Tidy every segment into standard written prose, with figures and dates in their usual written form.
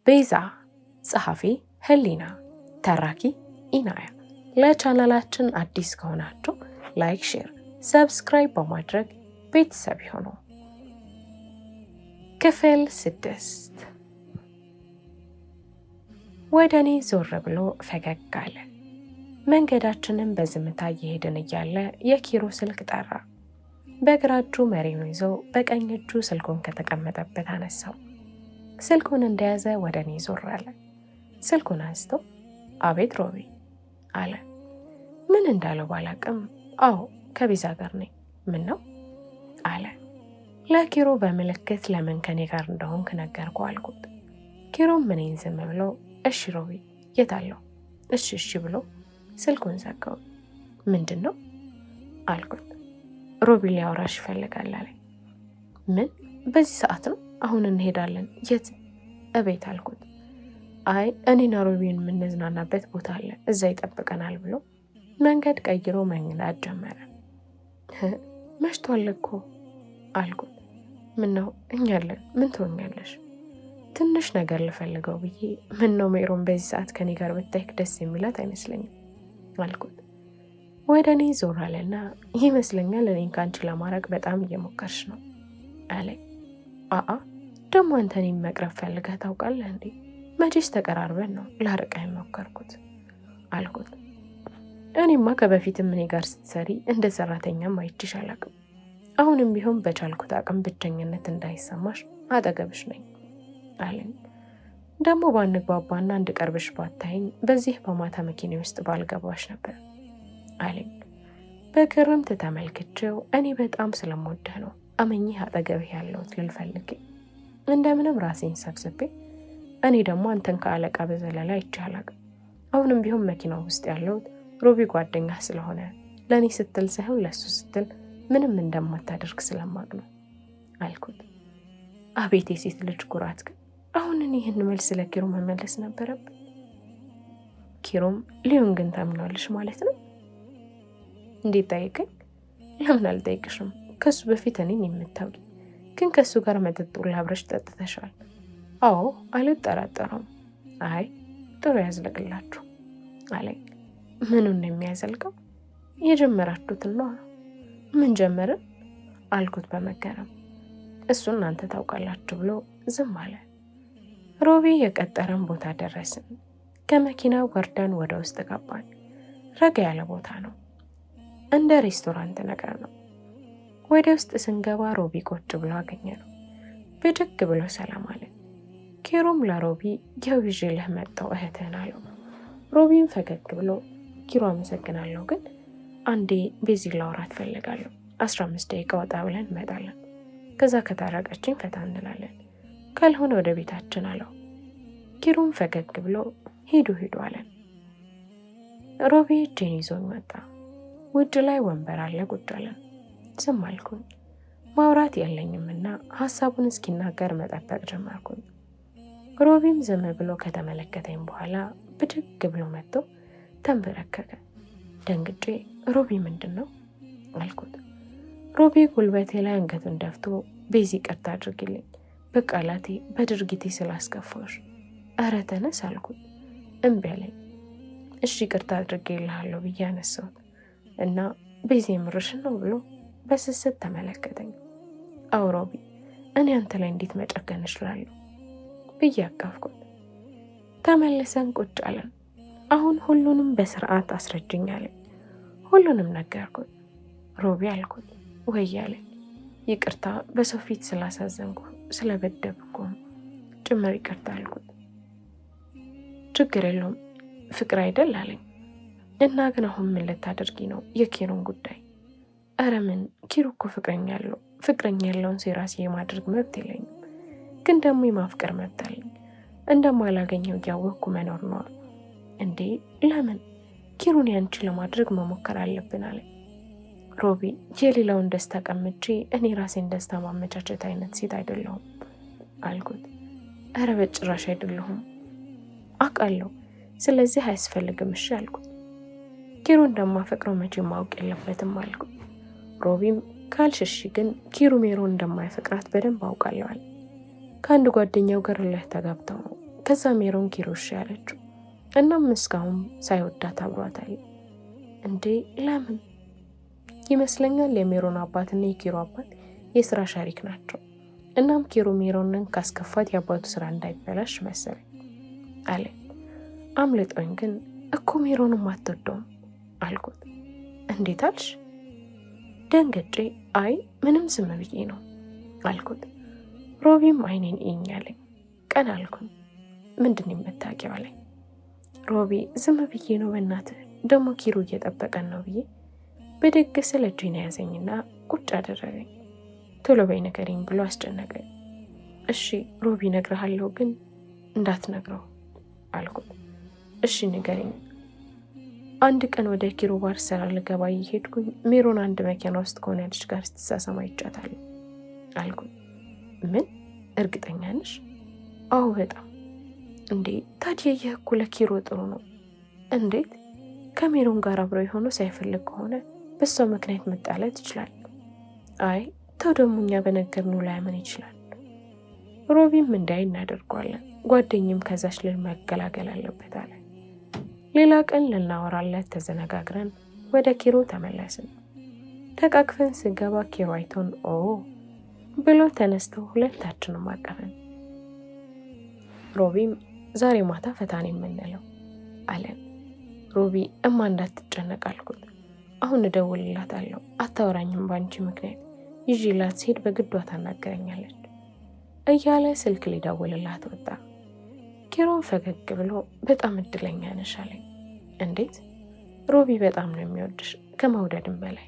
ቤዛ፣ ጸሐፊ ህሊና፣ ተራኪ ኢናያ። ለቻናላችን አዲስ ከሆናችሁ ላይክ፣ ሼር፣ ሰብስክራይብ በማድረግ ቤተሰብ ይሁኑ። ክፍል 6። ወደ እኔ ዞር ብሎ ፈገግ አለ። መንገዳችንን በዝምታ እየሄድን እያለ የኪሮ ስልክ ጠራ። በግራ እጁ መሪውን ይዞ በቀኝ እጁ ስልኩን ከተቀመጠበት አነሳው። ስልኩን እንደያዘ ወደ እኔ ዞር አለ። ስልኩን አንስቶ አቤት ሮቢ አለ። ምን እንዳለው ባላቅም አዎ ከቤዛ ጋር ነኝ። ምን ነው አለ። ለኪሮ በምልክት ለምን ከኔ ጋር እንደሆንክ ነገርኩ አልኩት። ኪሮም ምንን ዝም ብሎ እሺ ሮቢ የት አለው? እሺ ብሎ ስልኩን ዘጋው። ምንድን ነው አልኩት። ሮቢ ሊያወራሽ ይፈልጋል አለኝ። ምን በዚህ ሰዓት ነው? አሁን እንሄዳለን። የት? እቤት አልኩት። አይ እኔና ሮቢን የምንዝናናበት ቦታ አለ እዛ ይጠብቀናል ብሎ መንገድ ቀይሮ መንገድ ጀመረ። መሽቷል እኮ አልኩት። ምን ነው እኛለን ምን ትሆኛለሽ? ትንሽ ነገር ልፈልገው ብዬ ምን ነው ሜሮን በዚህ ሰዓት ከኔ ጋር ብታይክ ደስ የሚላት አይመስለኝም አልኩት። ወደ እኔ ዞር አለና ይመስለኛል እኔን ከአንቺ ለማራቅ በጣም እየሞከርሽ ነው አለኝ። ደግሞ አንተ እኔን መቅረብ ፈልገህ ታውቃለህ እንዴ? መቼስ ተቀራርበን ነው ላርቀህ የሞከርኩት አልኩት። እኔማ ከበፊትም እኔ ጋር ስትሰሪ እንደ ሰራተኛም አይቼሽ አላውቅም። አሁንም ቢሆን በቻልኩት አቅም ብቸኝነት እንዳይሰማሽ አጠገብሽ ነኝ አለኝ። ደግሞ ባንግባባና እንድቀርብሽ ባታይኝ በዚህ በማታ መኪና ውስጥ ባልገባሽ ነበር አለኝ። በግርምት ተመልክቼው እኔ በጣም ስለምወድህ ነው አመኚህ አጠገብህ ያለሁት ልል ፈልጌ እንደምንም ራሴን ሰብስቤ እኔ ደግሞ አንተን ከአለቃ በዘለላ አይቼ አላውቅም። አሁንም ቢሆን መኪናው ውስጥ ያለሁት ሮቢ ጓደኛ ስለሆነ ለእኔ ስትል ሳይሆን ለሱ ስትል ምንም እንደማታደርግ ስለማቅ ነው አልኩት። አቤት የሴት ልጅ ኩራት! ግን አሁን እኔ ይህን መልስ ለኪሮ መመለስ ነበረብኝ። ኪሮም ሊሆን ግን ታምናለሽ ማለት ነው? እንዴት ጠይቀኝ? ለምን አልጠይቅሽም? ከሱ በፊት እኔን የምታውቂ ግን ከሱ ጋር መጠጡን አብረሽ ጠጥተሻል። አዎ አልጠራጠረውም። አይ ጥሩ ያዝለቅላችሁ አለኝ። ምኑን ነው የሚያዘልቀው? የጀመራችሁትን ነው። ምን ጀመርን አልኩት በመገረም። እሱን እናንተ ታውቃላችሁ ብሎ ዝም አለ። ሮቢ የቀጠረን ቦታ ደረስን። ከመኪናው ወርደን ወደ ውስጥ ገባን። ረጋ ያለ ቦታ ነው፣ እንደ ሬስቶራንት ነገር ነው። ወደ ውስጥ ስንገባ ሮቢ ቁጭ ብሎ አገኘነው። ብድግ ብሎ ሰላም አለ። ኪሮም ለሮቢ ያው ይዤልህ መጣሁ እህትህን አለው። ሮቢም ፈገግ ብሎ ኪሮ አመሰግናለሁ፣ ግን አንዴ ቤዚ ላውራት ፈልጋለሁ። 15 ደቂቃ ወጣ ብለን እንመጣለን። ከዛ ከታረቀችን ፈታ እንላለን፣ ካልሆነ ወደ ቤታችን አለው። ኪሮም ፈገግ ብሎ ሂዱ አለን። ሮቢ እጄን ይዞኝ ወጣ። ውጭ ላይ ወንበር አለ፣ ቁጭ አለን። ዝም አልኩኝ። ማውራት የለኝምና ሀሳቡን እስኪናገር መጠበቅ ጀመርኩኝ። ሮቢም ዝም ብሎ ከተመለከተኝ በኋላ ብድግ ብሎ መጥቶ ተንበረከከ። ደንግጬ ሮቢ ምንድን ነው አልኩት። ሮቢ ጉልበቴ ላይ አንገቱን ደፍቶ ቤዚ ይቅርታ አድርጊልኝ በቃላቴ በድርጊቴ ስላስከፋሽ። ኧረ ተነስ አልኩት። እምቢ አለኝ። እሺ ይቅርታ አድርጌልሃለሁ ብዬ አነሳሁት እና ቤዚ የምርሽን ነው ብሎ በስስት ተመለከተኝ። አዎ ሮቢ እኔ አንተ ላይ እንዴት መጨከን እችላለሁ ብዬ አቀፍኩት። ተመልሰን ቁጭ አለን። አሁን ሁሉንም በስርዓት አስረጅኝ አለኝ። ሁሉንም ነገርኩት። ሮቢ አልኩት። ወይ አለኝ። ይቅርታ በሰው ፊት ስላሳዘንኩ ስለበደብኩም ጭምር ይቅርታ አልኩት። ችግር የለውም ፍቅር አይደል አለኝ። እና ግን አሁን ምን ልታደርጊ ነው? የኪሮን ጉዳይ። ኧረ ምን ኪሮ እኮ ፍቅረኛ ያለውን ሰው የራሴ የማድረግ መብት የለኝም፣ ግን ደግሞ የማፍቀር መብት አለኝ። እንደማላገኘው እያወቅኩ መኖር ነው እንዴ? ለምን ኪሮን ያንቺ ለማድረግ መሞከር አለብን አለኝ። ሮቢ የሌላውን ደስታ ቀምቼ እኔ ራሴን ደስታ ማመቻቸት አይነት ሴት አይደለሁም አልኩት። ኧረ በጭራሽ አይደለሁም አውቃለሁ፣ ስለዚህ አያስፈልግም እሺ አልኩት። ኪሮ እንደማፈቅረው መቼ ማወቅ የለበትም አልኩት። ሮቢም ካልሽሽ ግን ኪሮ ሜሮን እንደማይፈቅራት በደንብ አውቃለሁ አለ። ከአንድ ጓደኛው ጋር ተጋብተው ነው ከዛ ሜሮን ኪሮሽ ያለችው እናም እስካሁን ሳይወዳት አብሯታል። እንዴ ለምን ይመስለኛል የሜሮን አባትና የኪሮ አባት የስራ ሸሪክ ናቸው። እናም ኪሮ ሜሮንን ካስከፋት የአባቱ ስራ እንዳይበላሽ መሰለኝ አለ። አምልጦኝ ግን እኮ ሜሮንም አትወደውም አልኩት። እንዴት አልሽ? ደንገጬ አይ ምንም ዝም ብዬ ነው አልኩት። ሮቢም አይኔን እኛለኝ። ቀን አልኩኝ። ምንድን የምታውቂው አለኝ። ሮቢ ዝም ብዬ ነው በእናትህ ደግሞ ኪሮ እየጠበቀን ነው ብዬ በደግ ስለ እጄን ያዘኝና ቁጭ አደረገኝ። ቶሎ በይ ንገሪኝ ብሎ አስጨነቀኝ። እሺ ሮቢ እነግርሃለሁ ግን እንዳትነግረው አልኩት። እሺ ንገሪኝ። አንድ ቀን ወደ ኪሮ ባር ስራ ልገባ እየሄድኩኝ ሜሮን አንድ መኪና ውስጥ ከሆነ ልጅ ጋር ስትሳሳም አይቻታለሁ አልኩት። ምን እርግጠኛ ነሽ? አዎ በጣም። እንዴ ታዲያ ይህ እኮ ለኪሮ ጥሩ ነው። እንዴት ከሜሮን ጋር አብረው የሆኑ ሳይፈልግ ከሆነ በሷ ምክንያት መጣላት ይችላል። አይ ተው ደግሞ እኛ በነገርነው ላያምን ይችላል። ሮቢም እንዳይ እናደርገዋለን። ጓደኝም ከዛች ልል መገላገል አለበት አለ። ሌላ ቀን ልናወራለት ተዘነጋግረን ወደ ኪሮ ተመለስን። ተቃቅፈን ስገባ ኪሮ አይቶን ኦ ብሎ ተነስተው ሁለታችንም አቀፈን። ሮቢም ዛሬ ማታ ፈታን የምንለው አለን። ሮቢ እማ እንዳትጨነቅ አልኩት። አሁን እደውልላታለሁ፣ አታወራኝም ባንቺ ምክንያት ይዤላት ሲሄድ በግዷ ታናገረኛለች እያለ ስልክ ሊደውልላት ወጣ። ኪሮን ፈገግ ብሎ በጣም እድለኛ ነሽ አለኝ። እንዴት? ሮቢ በጣም ነው የሚወድሽ ከመውደድም በላይ።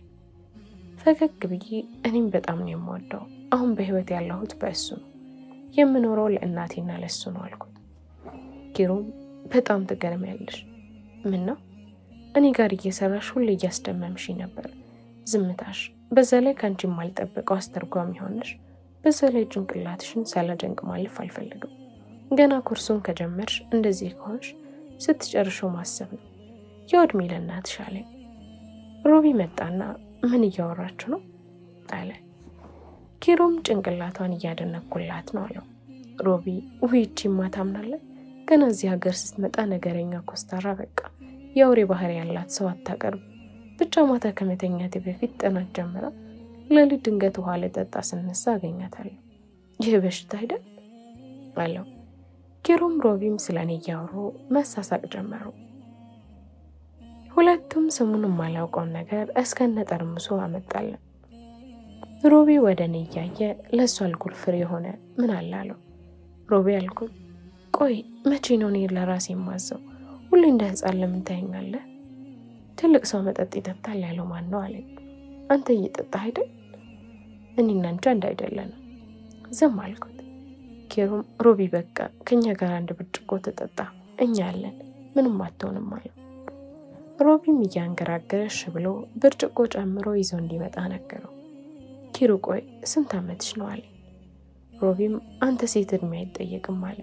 ፈገግ ብዬ እኔም በጣም ነው የምወደው። አሁን በህይወት ያለሁት በእሱ ነው፣ የምኖረው ለእናቴና ለእሱ ነው አልኩት። ኪሮም በጣም ትገርሚያለሽ። ምን ነው? እኔ ጋር እየሰራሽ ሁሌ እያስደመምሽ ነበር። ዝምታሽ፣ በዛ ላይ ከአንቺ የማልጠብቀው አስተርጓሚ ሆነሽ፣ በዛ ላይ ጭንቅላትሽን ሳላደንቅ ማለፍ አልፈልግም። ገና ኮርሱን ከጀመርሽ እንደዚህ ከሆንሽ ስትጨርሽው ማሰብ ነው። ያው እድሜ ለእናትሽ አለኝ። ሮቢ መጣና ምን እያወራችሁ ነው አለ። ኪሮም ጭንቅላቷን እያደነኩላት ነው አለው። ሮቢ ውይቺማ ታምናለህ? ገና እዚህ ሀገር ስትመጣ ነገረኛ፣ ኮስታራ፣ በቃ የአውሬ ባህሪ ያላት ሰው አታቀርብ። ብቻ ማታ ከመተኛቴ በፊት ጥናት ጀምራ ለሊት ድንገት ውሃ ልጠጣ ስነሳ አገኛታለሁ። ይህ በሽታ አይደል አለው። ኪሮም ሮቢም ስለኔ እያወሩ መሳሳቅ ጀመሩ። ሁለቱም ስሙን የማላውቀውን ነገር እስከነ ጠርሙሱ አመጣለን። ሮቢ ወደ እኔ እያየ ለእሱ አልኩል ፍሬ የሆነ ምን አለ አለው። ሮቢ አልኩት፣ ቆይ መቼ ነው እኔ ለራሴ የማዘው? ሁሌ እንደ ህፃን ለምን ታየኛለህ? ትልቅ ሰው መጠጥ ይጠጣል ያለው ማን ነው አለኝ። አንተ እየጠጣህ አይደል? እኔና አንቺ አንድ አይደለንም። ዝም አልኩት። ኪሮም ሮቢ በቃ ከኛ ጋር አንድ ብርጭቆ ተጠጣ፣ እኛ አለን፣ ምንም አትሆንም አለው። ሮቢም እያንገራገረሽ ብሎ ብርጭቆ ጨምሮ ይዞ እንዲመጣ ነገረው። ኪሮ ቆይ ስንት ዓመትሽ ነው አለኝ። ሮቢም አንተ ሴት እድሜ አይጠየቅም አለ።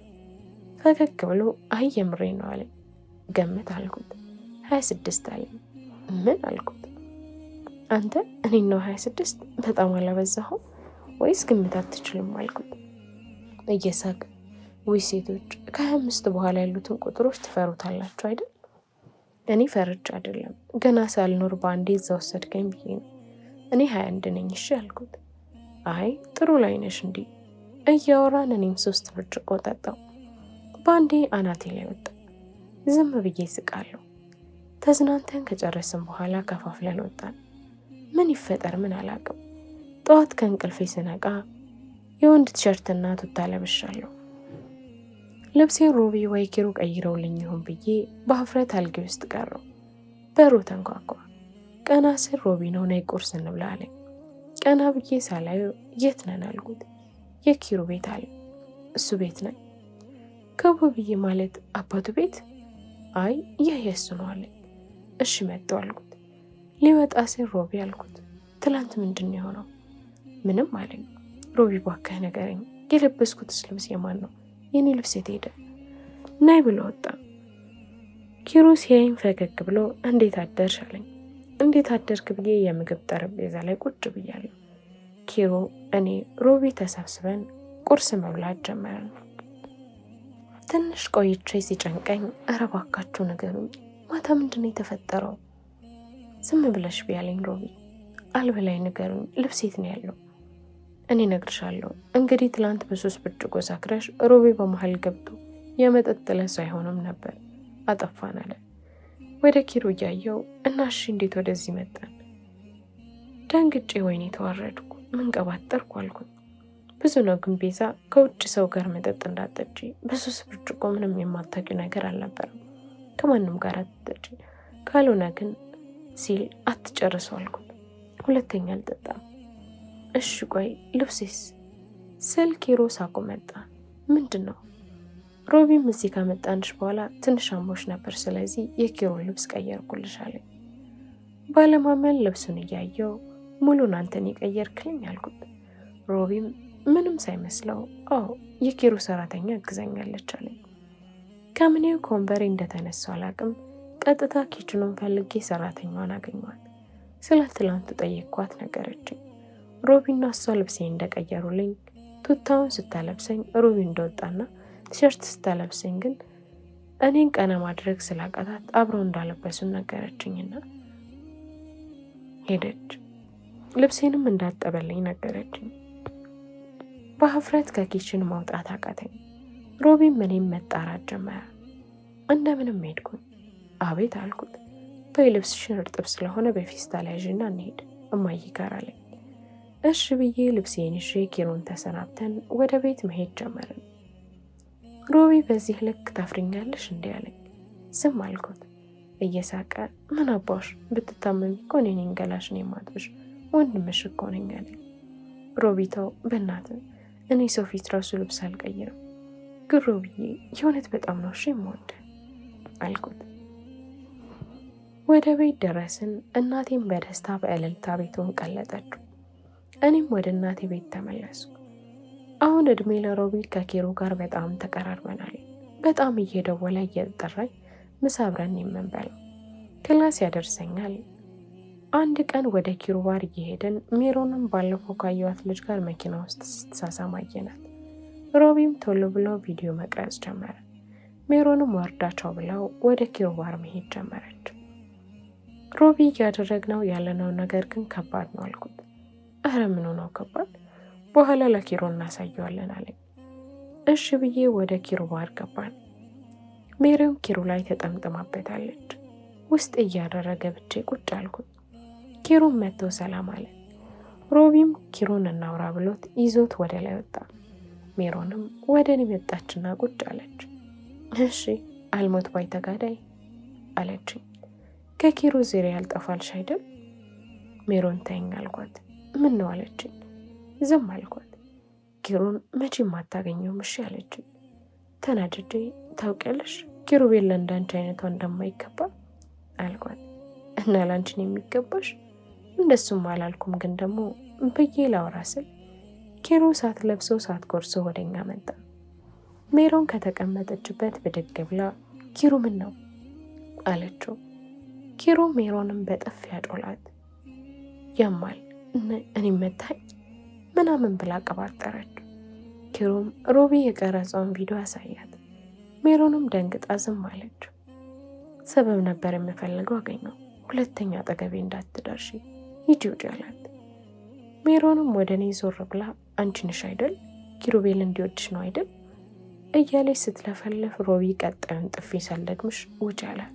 ፈገግ ብሎ አይ የምሬ ነው አለኝ። ገምት አልኩት። 26 አለኝ። ምን አልኩት። አንተ እኔን ነው 26? በጣም አላበዛሁም ወይስ ግምት አትችልም አልኩት። እየሳቅ ወይ ሴቶች ከ25 በኋላ ያሉትን ቁጥሮች ትፈሩታላችሁ አይደል? እኔ ፈርቻ አይደለም፣ ገና ሳልኖር በአንዴ እዛ ወሰድከኝ ብዬ ነው። እኔ 21 ነኝ እሺ አልኩት። አይ ጥሩ ላይ ነሽ እንዴ እያወራን እኔም 3 ብርጭቆ ጠጣው። በአንዴ አናቴ ላይ ወጣ። ዝም ብዬ ስቃለሁ። ተዝናንተን ከጨረስን በኋላ ከፋፍለን ወጣን። ምን ይፈጠር ምን አላውቅም። ጠዋት ከእንቅልፌ ስነቃ የወንድ ቲሸርትና ቱታ ለብሻለሁ። ልብሴን ሮቢ ወይ ኪሮ ቀይረውልኝ ይሆን ብዬ በሀፍረት አልጌ ውስጥ ቀረው። በሩ ተንኳኳ። ቀና ስል ሮቢ ነው ነይ ቁርስ እንብላ አለኝ። ቀና ብዬ ሳላየው የት ነን አልኩት። የኪሮ ቤት አለ። እሱ ቤት ነኝ። ከቦ ብዬ ማለት አባቱ ቤት? አይ ይህ የሱ ነው አለኝ። እሺ መጣሁ አልኩት። ሊወጣ ስል ሮቢ አልኩት፣ ትላንት ምንድን ነው የሆነው? ምንም አለኝ። ሮቢ እባክህ ንገረኝ፣ የለበስኩትስ ልብስ የማን ነው? የኔ ልብስ የት ሄደ? ናይ ብሎ ወጣ። ኪሮ ሲያይኝ ፈገግ ብሎ እንዴት አደርሽ አለኝ። እንዴት አደርክ ብዬ የምግብ ጠረጴዛ ላይ ቁጭ ብያለሁ። ኪሮ፣ እኔ፣ ሮቢ ተሰብስበን ቁርስ መብላት ጀመርን። ትንሽ ቆይቼ ሲጨንቀኝ ኧረ እባካችሁ ንገሩኝ፣ ማታ ምንድነው የተፈጠረው? ዝም ብለሽ ቢያለኝ ሮቢ አልበላይ ንገሩኝ፣ ልብስ የት ነው ያለው? እኔ እነግርሻለሁ። እንግዲህ ትላንት በ3 ብርጭቆ ሳክረሽ ሮቢ በመሀል ገብቶ የመጠጥ ለስ አይሆንም ነበር አጠፋን አለ። ወደ ኪሩ እያየው እና እሺ እንዴት ወደዚህ መጣን? ደንግጬ ወይኔ ተዋረድኩ፣ ምን ቀባጠርኩ አልኩኝ። ብዙ ነው ግን ቤዛ፣ ከውጭ ሰው ጋር መጠጥ እንዳትጠጪ። በ3 ብርጭቆ ምንም የማታውቂው ነገር አልነበረም። ከማንም ጋር አትጠጪ፣ ካልሆነ ግን ሲል አትጨርሱ አልኩት። ሁለተኛ አልጠጣም። እሺ ቆይ ልብሴስ ስል ኪሩ ሳቁ መጣ። ምንድን ነው? ሮቢም እዚህ ከመጣንሽ በኋላ ትንሽ አሞሽ ነበር፣ ስለዚህ የኪሩን ልብስ ቀየርኩልሽ አለኝ። ባለማመን ልብሱን እያየው ሙሉን አንተን የቀየርክልኝ አልኩት። ሮቢም ምንም ሳይመስለው አዎ የኪሩ ሰራተኛ እግዛኛለች አለኝ። ከምኔው ከወንበሬ እንደተነሳው አላቅም፣ ቀጥታ ኪችኑን ፈልጌ ሰራተኛዋን አገኘዋት። ስለ ትላንቱ ጠየቅኳት፣ ነገረችኝ። ሮቢና እሷ ልብሴ እንደቀየሩልኝ፣ ቱታውን ስታለብሰኝ ሮቢ እንደወጣና ቲሸርት ስታለብሰኝ ግን እኔን ቀና ማድረግ ስላቃታት አብረው እንዳለበሱን ነገረችኝና ሄደች። ልብሴንም እንዳጠበልኝ ነገረችኝ። በህፍረት ከኪችን ማውጣት አቃተኝ። ሮቢም እኔም መጣራት ጀመረ። እንደምንም ሄድኩኝ። አቤት አልኩት። በይ ልብስሽን እርጥብ ስለሆነ በፌስታል ያዥና እንሄድ እማዬ ጋር አለኝ። እሺ ብዬ ልብሴን ይዤ ኪሩን ተሰናብተን ወደ ቤት መሄድ ጀመርን። ሮቢ በዚህ ልክ ታፍሪኛለሽ እንዲህ አለኝ። ዝም አልኩት እየሳቀ። ምን አባሽ ብትታመሚ እኮ እኔ ነኝ ገላሽን የማጥብሽ፣ ወንድምሽ እኮ ነኝ አለኝ። ሮቢተው በእናትህ እኔ ሰው ፊት ራሱ ልብስ አልቀይርም፣ ግን ሮቢዬ የእውነት በጣም ነው እሺ የምወደው አልኩት። ወደ ቤት ደረስን። እናቴም በደስታ በእልልታ ቤቱን ቀለጠችው። እኔም ወደ እናቴ ቤት ተመለስኩ። አሁን እድሜ ለሮቢ ከኪሩ ጋር በጣም ተቀራርበናል። በጣም እየደወለ እየጠራኝ ምሳ አብረን የምንበላው፣ ክላስ ያደርሰኛል። አንድ ቀን ወደ ኪሩ ባር እየሄድን ሜሮንም ባለፈው ካየዋት ልጅ ጋር መኪና ውስጥ ስትሳሳም አየናት። ሮቢም ቶሎ ብሎ ቪዲዮ መቅረጽ ጀመረ። ሜሮንም ወርዳቸው ብለው ወደ ኪሩ ባር መሄድ ጀመረች። ሮቢ እያደረግነው ያለነው ነገር ግን ከባድ ነው አልኩት። እረ ምኑ ነው ከባድ? በኋላ ለኪሩ እናሳየዋለን አለኝ። እሺ ብዬ ወደ ኪሩ ባር ገባን። ሜሮን ኪሩ ላይ ተጠምጥማበታለች። ውስጥ እያደረገ ብቻ ቁጭ አልኩት። ኪሩን መጥቶ ሰላም አለ። ሮቢም ኪሩን እናውራ ብሎት ይዞት ወደ ላይ ወጣ። ሜሮንም ወደ እኔ መጣችና ቁጭ አለች። እሺ አልሞት ባይ ተጋዳይ አለችኝ። ከኪሩ ዙሪያ ያልጠፋልሽ አይደል? ሜሮን ተይኝ አልኳት። ምን ነው አለችኝ። ዝም አልኳት። ኪሩን መቼም አታገኘውም እሺ አለችኝ። ተናድጄ ታውቂያለሽ ኪሩቤል ለእንዳንቺ አይነቷ እንደማይገባ አልኳት። እና ላንቺን የሚገባሽ? እንደሱም አላልኩም፣ ግን ደግሞ ብዬ ላውራ ስል ኪሩ ሳትለብሰው ሳትጎርሶ ወደኛ መጣ። ሜሮን ከተቀመጠችበት ብድግ ብላ ኪሩ ምን ነው አለችው። ኪሩ ሜሮንም በጥፊ ያጮላት። ያማል እኔም መታኝ ምናምን ብላ ቀባጠረች። ኪሩም ሮቢ የቀረጸውን ቪዲዮ አሳያት። ሜሮንም ደንግጣ ዝም አለች። ሰበብ ነበር የምፈልገው አገኘው። ሁለተኛ አጠገቤ እንዳትደርሺ ሂጂ ውጪ አላት። ሜሮንም ወደ እኔ ዞር ብላ አንቺ ነሽ አይደል ኪሩቤል እንዲወድሽ ነው አይደል እያለች ስትለፈለፍ ሮቢ ቀጣዩን ጥፊ ሳልደግምሽ ውጪ አላት።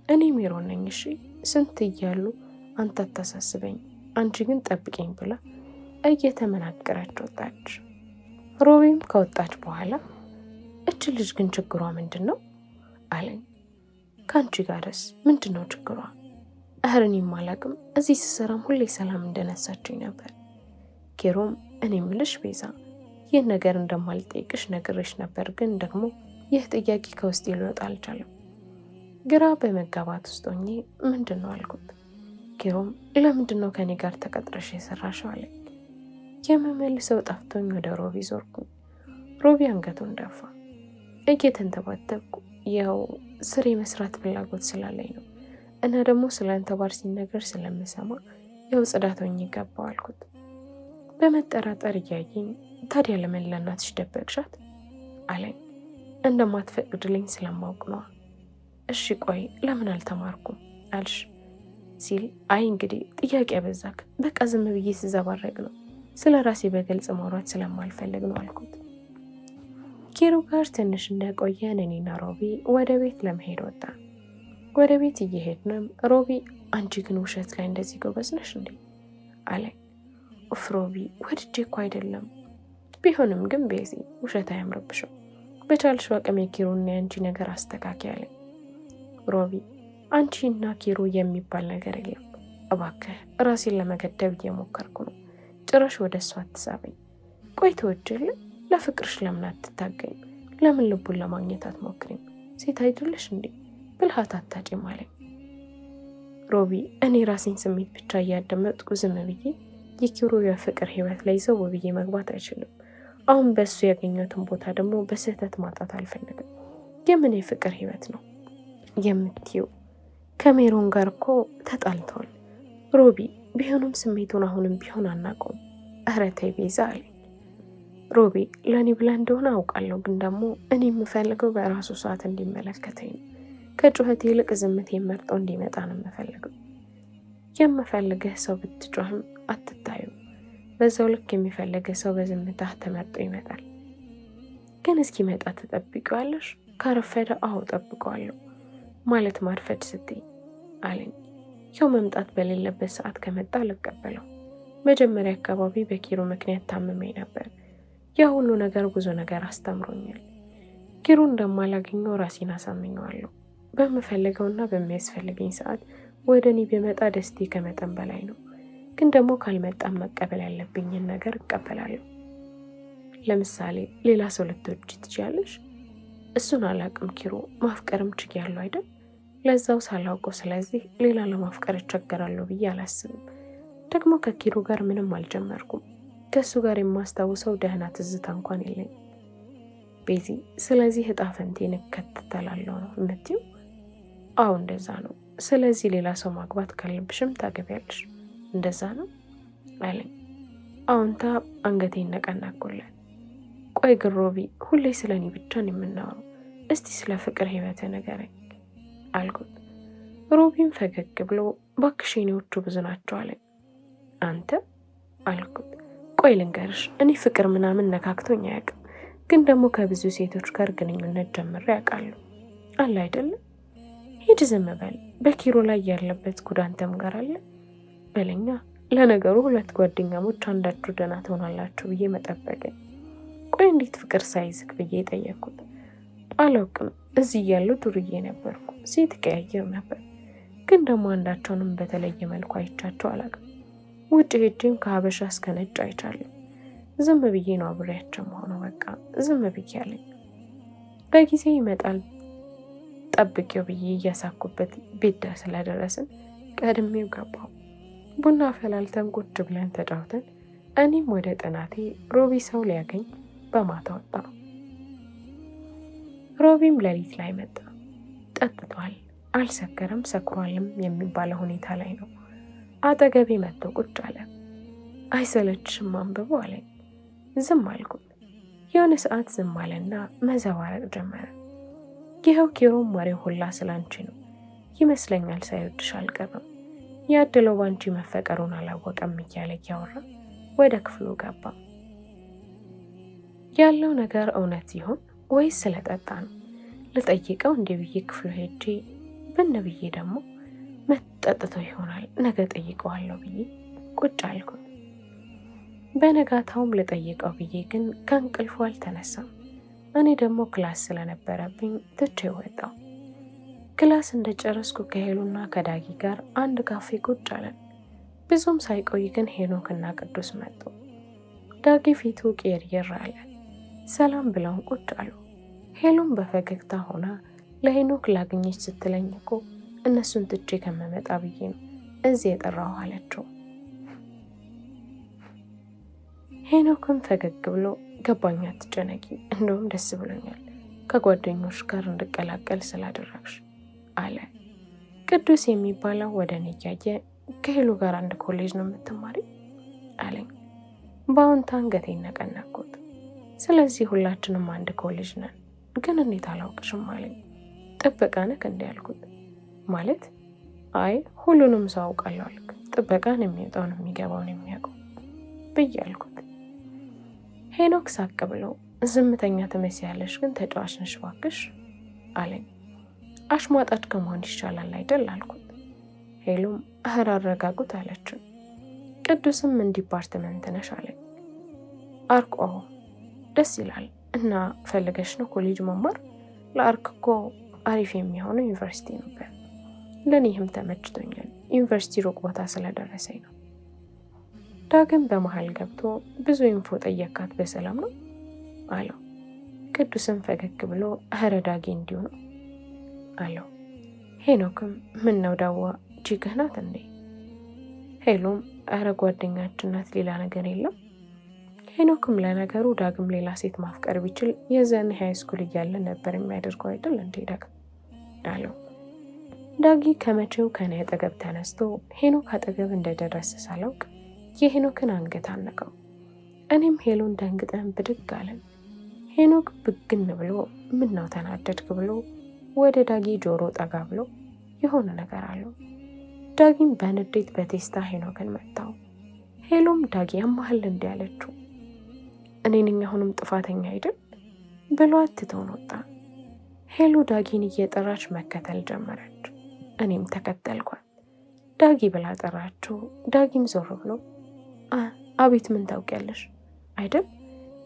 እኔ ሜሮን ነኝ እሺ ስንት እያሉ አንተ አታሳስበኝ አንቺ ግን ጠብቂኝ ብላ እየተመናገረች ወጣች። ሮቢም ከወጣች በኋላ እች ልጅ ግን ችግሯ ምንድን ነው አለኝ። ከአንቺ ጋርስ ምንድን ነው ችግሯ? እህርኔም አላቅም፣ እዚህ ስሰራም ሁሌ ሰላም እንደነሳችኝ ነበር። ኪሩም እኔ ምልሽ ቤዛ ይህን ነገር እንደማልጠይቅሽ ነግሬሽ ነበር፣ ግን ደግሞ ይህ ጥያቄ ከውስጥ ሊወጣ አልቻለም። ግራ በመጋባት ውስጥ ሆኜ ምንድን ነው አልኩት። ኪሩም ለምንድን ነው ከኔ ጋር ተቀጥረሽ የሰራሽው አለኝ። የምመልሰው ጠፍቶኝ ወደ ሮቢ ዞርኩኝ። ሮቢ አንገቱን ደፋ። እየተንተባተብኩ ያው ስር የመስራት ፍላጎት ስላለኝ ነው እና ደግሞ ስለ አንተ ባር ሲነገር ስለምሰማ ያው ጽዳት ሆኜ ገባሁ አልኩት። በመጠራጠር እያየኝ ታዲያ ለምን ለእናትሽ ደበቅሻት አለኝ። እንደማትፈቅድልኝ ስለማውቅ ነው። እሺ ቆይ ለምን አልተማርኩም አልሽ ሲል፣ አይ እንግዲህ ጥያቄ ያበዛክ፣ በቃ ዝም ብዬ ስዘባረቅ ነው፣ ስለ ራሴ በግልጽ ማውራት ስለማልፈልግ ነው አልኩት። ኪሩ ጋር ትንሽ እንደቆየን እኔና ሮቢ ወደ ቤት ለመሄድ ወጣ። ወደ ቤት እየሄድንም ሮቢ አንቺ ግን ውሸት ላይ እንደዚህ ጎበዝ ነሽ እንዴ አለኝ። ኡፍ ሮቢ ወድጄ እኮ አይደለም፣ ቢሆንም ግን ቤዚ ውሸት አያምርብሽም፣ በቻልሽ አቅም የኪሩና የአንቺ ነገር አስተካክይ አለኝ። ሮቢ አንቺና ኪሩ የሚባል ነገር የለም፣ እባክህ ራሴን ለመገደብ እየሞከርኩ ነው፣ ጭራሽ ወደ እሷ አትሳበኝ። ቆይ ተወጀለ ለፍቅርሽ ለምን አትታገኝ? ለምን ልቡን ለማግኘት አትሞክሪም? ሴት አይደለሽ እንዴ? ብልሃት አታጭም አለኝ። ሮቢ እኔ ራሴን ስሜት ብቻ እያዳመጥኩ ዝም ብዬ የኪሩ የፍቅር ህይወት ላይ ዘው ብዬ መግባት አይችልም። አሁን በሱ ያገኘሁትን ቦታ ደግሞ በስህተት ማጣት አልፈልግም። የምን የፍቅር ህይወት ነው የምትይው? ከሜሮን ጋር እኮ ተጣልተዋል ሮቢ። ቢሆንም ስሜቱን አሁንም ቢሆን አናውቀውም። ኧረ ተይ ቤዛ አለኝ። ሮቢ ለእኔ ብላ እንደሆነ አውቃለሁ፣ ግን ደግሞ እኔ የምፈልገው በራሱ ሰዓት እንዲመለከተኝ ነው። ከጩኸት ይልቅ ዝምቴ መርጦ እንዲመጣ ነው የምፈልገው። የምፈልግህ ሰው ብትጮህም አትታዩ፣ በዛው ልክ የሚፈልግህ ሰው በዝምታህ ተመርጦ ይመጣል። ግን እስኪመጣ ትጠብቂዋለሽ? ካረፈደ አዎ ጠብቀዋለሁ። ማለት ማርፈድ ስትይ አለኝ። ያው መምጣት በሌለበት ሰዓት ከመጣ አልቀበለው። መጀመሪያ አካባቢ በኪሩ ምክንያት ታምሜ ነበር። ያ ሁሉ ነገር ብዙ ነገር አስተምሮኛል። ኪሩ እንደማላገኘው ራሴን አሳምኘዋለሁ። በምፈልገውና በሚያስፈልገኝ ሰዓት ወደ እኔ ቢመጣ ደስቴ ከመጠን በላይ ነው። ግን ደግሞ ካልመጣም መቀበል ያለብኝን ነገር እቀበላለሁ። ለምሳሌ ሌላ ሰው ልትወጂ ትችያለሽ? እሱን አላቅም ኪሩ፣ ማፍቀርም ችያለሁ አይደል? ለዛው ሳላውቀው፣ ስለዚህ ሌላ ለማፍቀር እቸገራለሁ ብዬ አላስብም። ደግሞ ከኪሩ ጋር ምንም አልጀመርኩም። ከእሱ ጋር የማስታውሰው ደህና ትዝታ እንኳን የለኝ። ቤዚ ስለዚህ እጣ ፈንቴን እከተላለሁ ነው የምትይው? አዎ እንደዛ ነው። ስለዚህ ሌላ ሰው ማግባት ካለብሽም ታገቢያለሽ፣ እንደዛ ነው አለኝ። አዎንታ አንገቴን ነቀናቆላል። ቆይ ግን ሮቢ ሁሌ ስለ እኔ ብቻ ነው የምናወራው፣ እስቲ ስለ ፍቅር ህይወት ንገረኝ አልኩት። ሮቢም ፈገግ ብሎ እባክሽ የኔዎቹ ብዙ ናቸው አለኝ። አንተ አልኩት። ቆይ ልንገርሽ፣ እኔ ፍቅር ምናምን ነካክቶኝ አያውቅም፣ ግን ደግሞ ከብዙ ሴቶች ጋር ግንኙነት ጀምሬ ያውቃለሁ። አለ አይደለም? ሂድ ዝም በል። በኪሩ ላይ ያለበት ጉድ አንተም ጋር አለ በለኛ። ለነገሩ ሁለት ጓደኛሞች አንዳችሁ ደህና ትሆናላችሁ ብዬ መጠበቅ። ቆይ እንዴት ፍቅር ሳይዝግ ብዬ ጠየቅኩት። አላውቅም፣ እዚህ እያለሁ ዱርዬ ነበርኩ፣ ሴት ቀያየር ነበር፣ ግን ደግሞ አንዳቸውንም በተለየ መልኩ አይቻቸው አላውቅም። ውጭ ሄጄም ከሀበሻ እስከ ነጭ አይቻለሁ። ዝም ብዬ ነው አብሬያቸው መሆነው፣ በቃ ዝም ብዬ አለኝ። በጊዜ ይመጣል ጠብቄው ብዬ እያሳኩበት ቤት ስለደረስን ቀድሜው ገባው። ቡና ፈላልተን ቁጭ ብለን ተጫውተን እኔም ወደ ጥናቴ፣ ሮቢ ሰው ሊያገኝ በማታ ወጣ። ሮቢም ሌሊት ላይ መጣ። ጠጥቷል፣ አልሰከረም፣ ሰክሯልም የሚባለው ሁኔታ ላይ ነው። አጠገቤ መጥቶ ቁጭ አለ። አይሰለችሽም አንብቦ አለኝ። ዝም አልኩት። የሆነ ሰዓት ዝም አለና መዘባረቅ ጀመረ። ይኸው ኪሩም ወሬው ሁላ ስላንቺ ነው ይመስለኛል፣ ሳይወድሽ አልቀረም፣ ያድለው ባንቺ መፈቀሩን አላወቀም እያለ እያወራ ወደ ክፍሉ ገባ። ያለው ነገር እውነት ይሆን ወይስ ስለጠጣ ነው? ልጠይቀው እንዲህ ብዬ ክፍሉ ሄጄ ብን ብዬ ደግሞ መጠጥቶ ይሆናል፣ ነገ ጠይቀዋለሁ ብዬ ቁጭ አልኩት። በነጋታውም ልጠይቀው ብዬ ግን ከእንቅልፉ አልተነሳም። እኔ ደግሞ ክላስ ስለነበረብኝ ትቼ ወጣው። ክላስ እንደጨረስኩ ከሄሉና ከዳጊ ጋር አንድ ካፌ ቁጭ አለን። ብዙም ሳይቆይ ግን ሄኖክና ቅዱስ መጡ። ዳጊ ፊቱ ቅይር አለ። ሰላም ብለውን ቁጭ አሉ። ሄሉም በፈገግታ ሆና ለሄኖክ ላግኘች ስትለኝ እኮ እነሱን ትቼ ከመመጣ ብዬ ነው እዚህ የጠራው አለችው። ሄኖክም ፈገግ ብሎ ገባኝ፣ አትጨነቂ፣ እንደውም ደስ ብሎኛል ከጓደኞች ጋር እንድቀላቀል ስላደረግሽ አለ። ቅዱስ የሚባለው ወደ እኔ እያየ ከሄሉ ጋር አንድ ኮሌጅ ነው የምትማሪ አለኝ። በአዎንታ አንገቴን ነቀነቅኩት። ስለዚህ ሁላችንም አንድ ኮሌጅ ነን ግን እንዴት አላውቅሽም አለኝ። ጥበቃ ነህ እንዴ አልኩት። ማለት አይ ሁሉንም ሰው አውቃለሁ አልክ፣ ጥበቃን የሚወጣውን የሚገባውን የሚያውቀው ብዬ አልኩት። ሄኖክ ሳቅ ብሎ ዝምተኛ ትመስያለሽ ግን ተጫዋች ነሽ እባክሽ አለኝ። አሽሟጣጭ ከመሆን ይሻላል አይደል አልኩት። ሄሎም እህር አረጋጉት አለችው። ቅዱስም ምን ዲፓርትመንት ነሽ አለኝ። አርቆ ደስ ይላል እና ፈልገሽ ነው ኮሌጅ መማር? ለአርክ እኮ አሪፍ የሚሆነው ዩኒቨርሲቲ ነበር። ለእኔም ተመችቶኛል፣ ዩኒቨርሲቲ ሩቅ ቦታ ስለደረሰኝ ነው። ዳግም በመሃል ገብቶ ብዙ ኢንፎ ጠየካት በሰላም ነው አለው። ቅዱስም ፈገግ ብሎ እህረ ዳጊ እንዲሁ ነው አለው። ሄኖክም ምን ነው ዳዋ ቺክህ ናት እንዴ? ሄሎም እረ ጓደኛችን ናት ሌላ ነገር የለም። ሄኖክም ለነገሩ ዳግም ሌላ ሴት ማፍቀር ቢችል የዘን ሃይስኩል እያለ ነበር የሚያደርገው አይደል እንዴ ዳግም አለው። ዳጊ ከመቼው ከኔ አጠገብ ተነስቶ ሄኖክ አጠገብ እንደደረሰ ሳላውቅ የሄኖክን አንገት አነቀው። እኔም ሄሎን ደንግጠን ብድግ አለን። ሄኖክ ብግን ብሎ ምን ነው ተናደድክ ብሎ ወደ ዳጊ ጆሮ ጠጋ ብሎ የሆነ ነገር አለው። ዳጊም በንዴት በቴስታ ሄኖክን መታው። ሄሎም ዳጊ ያማህል እንዲ ያለችው እኔ ነኝ አሁንም ጥፋተኛ አይደል ብሎ ትተውን ወጣ። ሄሎ ዳጊን እየጠራች መከተል ጀመረች። እኔም ተከተልኳት። ዳጊ ብላ ጠራችው። ዳጊም ዞር ብሎ አቤት ምን ታውቂያለሽ አይደል?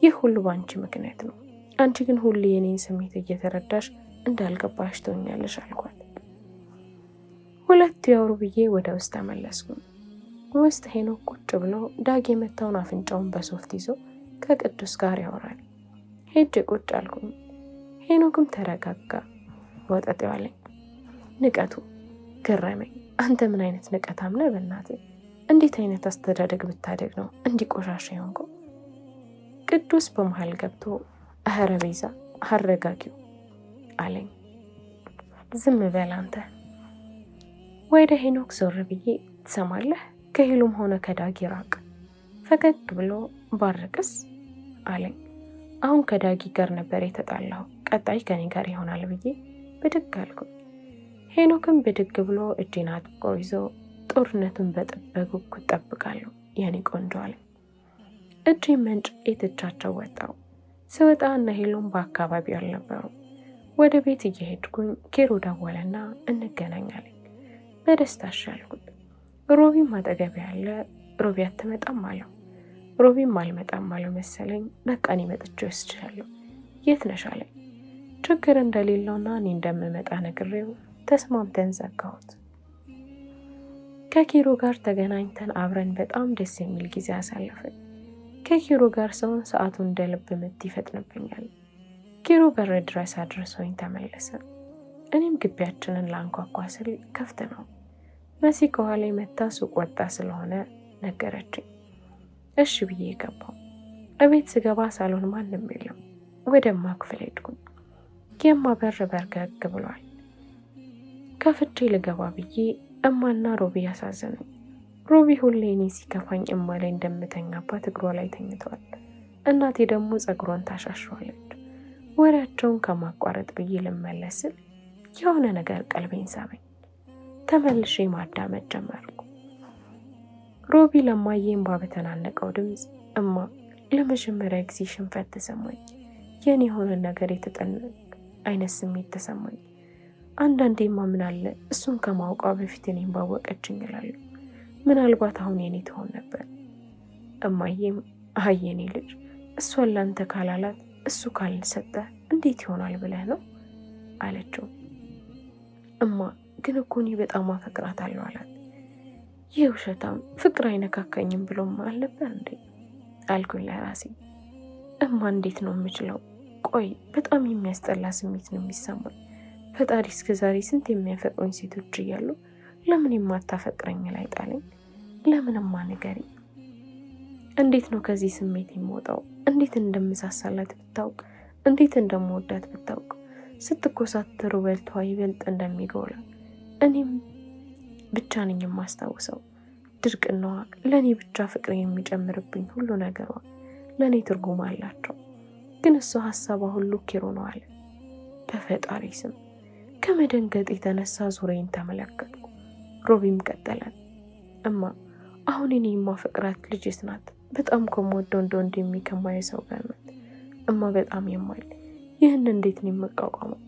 ይህ ሁሉ ባንቺ ምክንያት ነው። አንቺ ግን ሁሉ የኔን ስሜት እየተረዳሽ እንዳልገባሽ ትሆኛለሽ አልኳት። ሁለት ያወሩ ብዬ ወደ ውስጥ ተመለስኩ። ውስጥ ሄኖክ ቁጭ ብሎ ዳጊ የመታውን አፍንጫውን በሶፍት ይዞ ከቅዱስ ጋር ያወራል። ሄጄ ቁጭ አልኩኝ። ሄኖክም ተረጋጋ። ወጠጤ ዋለኝ። ንቀቱ ገረመኝ። አንተ ምን አይነት ንቀታም ነህ በእናትህ? እንዴት አይነት አስተዳደግ ብታደግ ነው እንዲቆሻሻ ይሆንኩ? ቅዱስ በመሃል ገብቶ እህረ ቤዛ አረጋጊው አለኝ። ዝም በል አንተ። ወደ ሄኖክ ዞር ብዬ ትሰማለህ? ከሄሎም ሆነ ከዳጊ ራቅ። ፈገግ ብሎ ባርቅስ አለኝ። አሁን ከዳጊ ጋር ነበር የተጣላው፣ ቀጣይ ከኔ ጋር ይሆናል ብዬ ብድግ አልኩ። ሄኖክም ብድግ ብሎ እጄን አጥብቆ ይዞ ጦርነቱን በጉጉት ጠብቃለሁ የኔ ቆንጆ አለኝ። እጄን መንጭቄ ትቻቸው ወጣው። ስወጣ እነ ሄሎም በአካባቢው አልነበሩ። ወደ ቤት እየሄድኩኝ ኬሮ ደወለና እንገናኛለን። በደስታ አልኩት። ሮቢም አጠገቤ ያለ። ሮቢ አትመጣም አለው። ሮቢም አልመጣም አለው መሰለኝ። በቃ እኔ መጥቼ ወስድሻለሁ። የት ነሽ አለኝ። ችግር እንደሌለውና እኔ እንደምመጣ ነግሬው ተስማምተን ዘጋሁት። ከኪሮ ጋር ተገናኝተን አብረን በጣም ደስ የሚል ጊዜ አሳለፍን። ከኪሮ ጋር ሰውን ሰዓቱ እንደ ልብ ምት ይፈጥንብኛል። ኪሮ በር ድረስ አድርሶኝ ተመለሰ። እኔም ግቢያችንን ላንኳኳ ስል ከፍት ነው። መሲ ከኋላ መታ ሱቅ ወጣ ስለሆነ ነገረችኝ። እሺ ብዬ ገባሁ። እቤት ስገባ ሳሎን ማንም የለም። ወደማ ክፍል ሄድኩኝ። የማ በር በርገግ ብሏል። ከፍቼ ልገባ ብዬ እማና ሮቢ ያሳዘኑኝ። ሮቢ ሁሌ እኔ ሲከፋኝ እማ ላይ እንደምተኛባት እግሯ ላይ ተኝተዋል። እናቴ ደግሞ ጸጉሯን ታሻሸዋለች። ወሬያቸውን ከማቋረጥ ብዬ ልመለስ ስል የሆነ ነገር ቀልቤን ሳበኝ። ተመልሼ ማዳመጥ ጀመርኩ። ሮቢ ለማዬን ባበተናነቀው ድምፅ እማ ለመጀመሪያ ጊዜ ሽንፈት ተሰማኝ። የኔ የሆነ ነገር የተጠነቅ አይነት ስሜት ተሰማኝ። አንዳንዴማ ምን አለ እሱን ከማውቋ በፊት እኔም ባወቀችኝ እላለሁ። ምናልባት አሁን የኔ ትሆን ነበር። እማዬም የኔ ልጅ እሷን ላንተ ካላላት እሱ ካልሰጠ እንዴት ይሆናል ብለህ ነው አለችው። እማ ግን እኮ እኔ በጣም አፈቅራታለሁ አላት። ይህ ውሸታም ፍቅር አይነካካኝም ብሎም አልነበር እንዴ አልኩኝ ለራሴ። እማ እንዴት ነው የምችለው? ቆይ በጣም የሚያስጠላ ስሜት ነው የሚሰማኝ። ፈጣሪ እስከዛሬ ስንት የሚያፈቅሩኝ ሴቶች እያሉ ለምን የማታፈቅረኝ ላይ ጣለኝ? ለምንማ ንገሪኝ። እንዴት ነው ከዚህ ስሜት የምወጣው? እንዴት እንደምሳሳላት ብታውቅ፣ እንዴት እንደምወዳት ብታውቅ፣ ስትኮሳተሩ በልቷ ይበልጥ እንደሚጎላ እኔም ብቻ ነኝ የማስታውሰው። ድርቅናዋ ለእኔ ብቻ ፍቅር የሚጨምርብኝ ሁሉ ነገሯ ለእኔ ትርጉም አላቸው። ግን እሱ ሀሳቧ ሁሉ ኪሮ ነው አለ። በፈጣሪ ስም። ከመደንገጥ የተነሳ ዙሪያዬን ተመለከትኩ። ሮቢም ቀጠላል። እማ አሁን እኔ የማፈቅራት ልጅስ ናት። በጣም ከምወደው እንደ ወንድሜ ከማየው ሰው ጋር ናት። እማ በጣም የማል ይህን እንዴት ነው የምቋቋመው?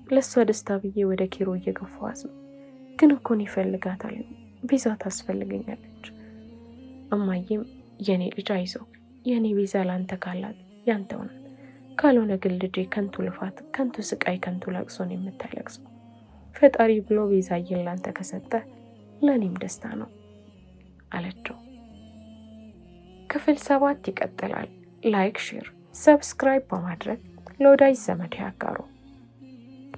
ለእሷ ደስታ ብዬ ወደ ኪሮ እየገፋኋት ነው። ግን እኮ እኔ እፈልጋታለሁ። ቤዛ ታስፈልገኛለች። እማዬም የኔ ልጅ አይዞህ፣ የኔ ቤዛ ላንተ ካላት ያንተው ናት። ካልሆነ ግን ልጄ ከንቱ ልፋት፣ ከንቱ ስቃይ፣ ከንቱ ለቅሶን የምታለቅሰው ፈጣሪ ብሎ ቤዛዬን ላንተ ከሰጠ ለእኔም ደስታ ነው አለችው። ክፍል 7 ይቀጥላል። ላይክ፣ ሼር፣ ሰብስክራይብ በማድረግ ለወዳጅ ዘመድ ያጋሩ።